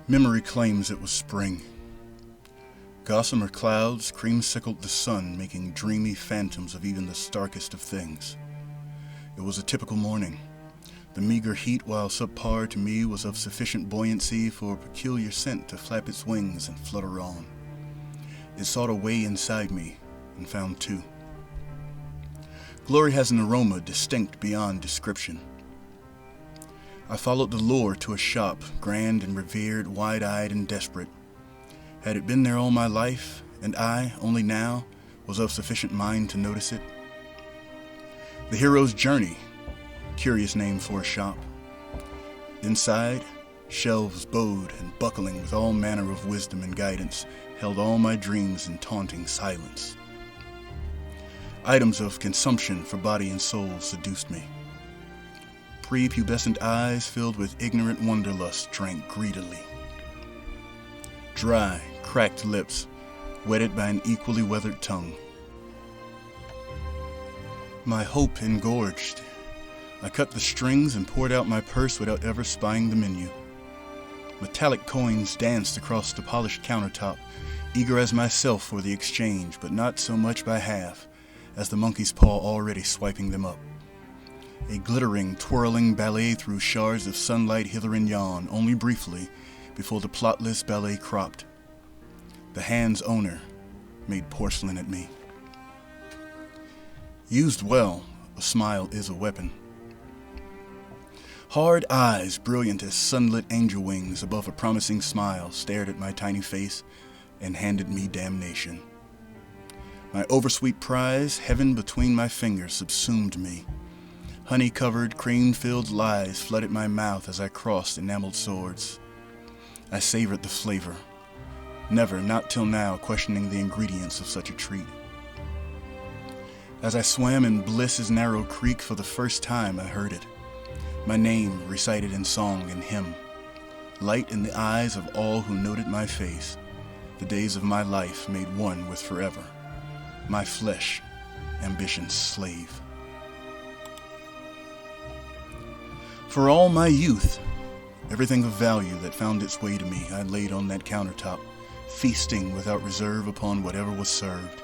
Memory claims it was spring. Gossamer clouds creamsicled the sun, making dreamy phantoms of even the starkest of things. It was a typical morning. The meager heat, while subpar to me, was of sufficient buoyancy for a peculiar scent to flap its wings and flutter on. It sought a way inside me, and found two. Glory has an aroma distinct beyond description. I followed the lure to a shop, grand and revered, wide-eyed and desperate. Had it been there all my life, and I, only now, was of sufficient mind to notice it? The Hero's Journey, curious name for a shop. Inside, shelves bowed and buckling with all manner of wisdom and guidance held all my dreams in taunting silence. Items of consumption for body and soul seduced me. Prepubescent eyes filled with ignorant wanderlust drank greedily. Dry, cracked lips, wetted by an equally weathered tongue. My hope engorged. I cut the strings and poured out my purse without ever spying the menu. Metallic coins danced across the polished countertop, eager as myself for the exchange, but not so much by half, as the monkey's paw already swiping them up. A glittering, twirling ballet through shards of sunlight hither and yon, only briefly, before the plotless ballet cropped. The hand's owner made porcelain at me. Used well, a smile is a weapon. Hard eyes, brilliant as sunlit angel wings above a promising smile, stared at my tiny face and handed me damnation. My oversweet prize, heaven between my fingers, subsumed me. Honey-covered, cream-filled lies flooded my mouth as I crossed enameled swords. I savored the flavor, never, not till now, questioning the ingredients of such a treat. As I swam in Bliss's narrow creek for the first time, I heard it. My name recited in song and hymn. Light in the eyes of all who noted my face. The days of my life made one with forever. My flesh, ambition's slave. For all my youth, everything of value that found its way to me I laid on that countertop, feasting without reserve upon whatever was served.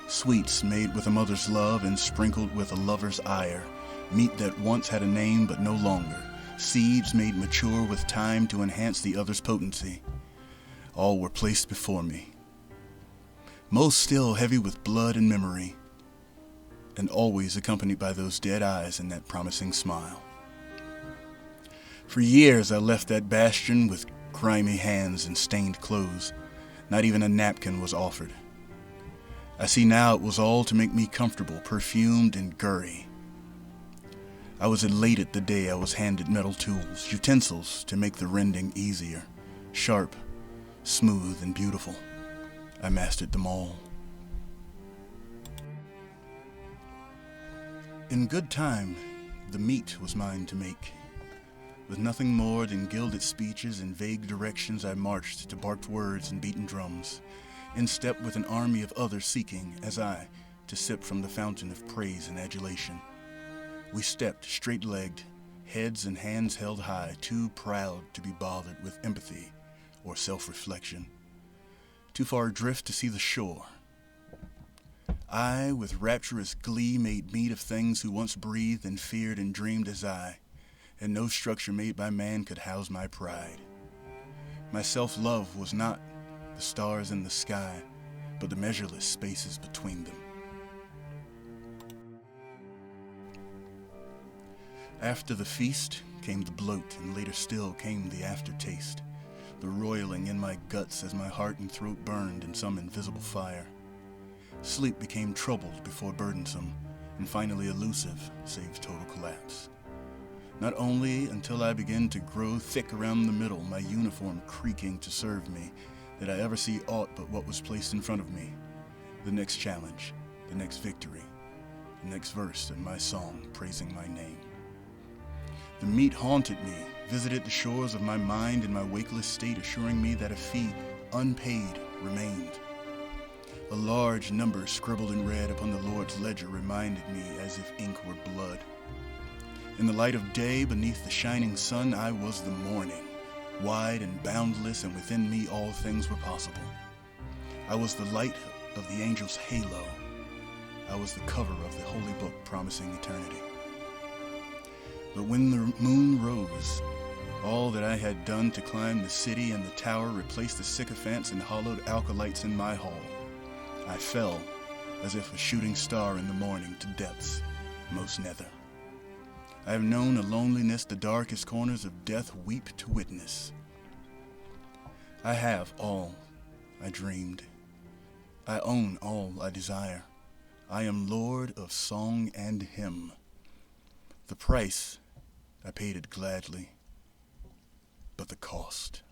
Sweets made with a mother's love and sprinkled with a lover's ire, meat that once had a name but no longer, seeds made mature with time to enhance the other's potency. All were placed before me. Most still heavy with blood and memory, and always accompanied by those dead eyes and that promising smile. For years I left that bastion with grimy hands and stained clothes. Not even a napkin was offered. I see now it was all to make me comfortable, perfumed and gurry. I was elated the day I was handed metal tools, utensils to make the rending easier, sharp, smooth, and beautiful. I mastered them all. In good time, the meat was mine to make. With nothing more than gilded speeches and vague directions, I marched to barked words and beaten drums, in step with an army of others seeking, as I, to sip from the fountain of praise and adulation. We stepped straight-legged, heads and hands held high, too proud to be bothered with empathy or self-reflection, too far adrift to see the shore. I, with rapturous glee, made meat of things who once breathed and feared and dreamed as I, and no structure made by man could house my pride. My self-love was not the stars in the sky, but the measureless spaces between them. After the feast came the bloat, and later still came the aftertaste, the roiling in my guts as my heart and throat burned in some invisible fire. Sleep became troubled before burdensome, and finally elusive, save total collapse. Not only until I began to grow thick around the middle, my uniform creaking to serve me, did I ever see aught but what was placed in front of me. The next challenge, the next victory, the next verse in my song praising my name. The meat haunted me, visited the shores of my mind in my wakeless state, assuring me that a fee unpaid remained. A large number scribbled in red upon the Lord's ledger reminded me as if ink were blood. In the light of day, beneath the shining sun, I was the morning, wide and boundless, and within me all things were possible. I was the light of the angel's halo. I was the cover of the holy book promising eternity. But when the moon rose, all that I had done to climb the city and the tower replaced the sycophants and hollowed acolytes in my hall. I fell, as if a shooting star in the morning, to depths most nether. I have known a loneliness the darkest corners of death weep to witness. I have all I dreamed. I own all I desire. I am Lord of song and hymn. The price, I paid it gladly, but the cost.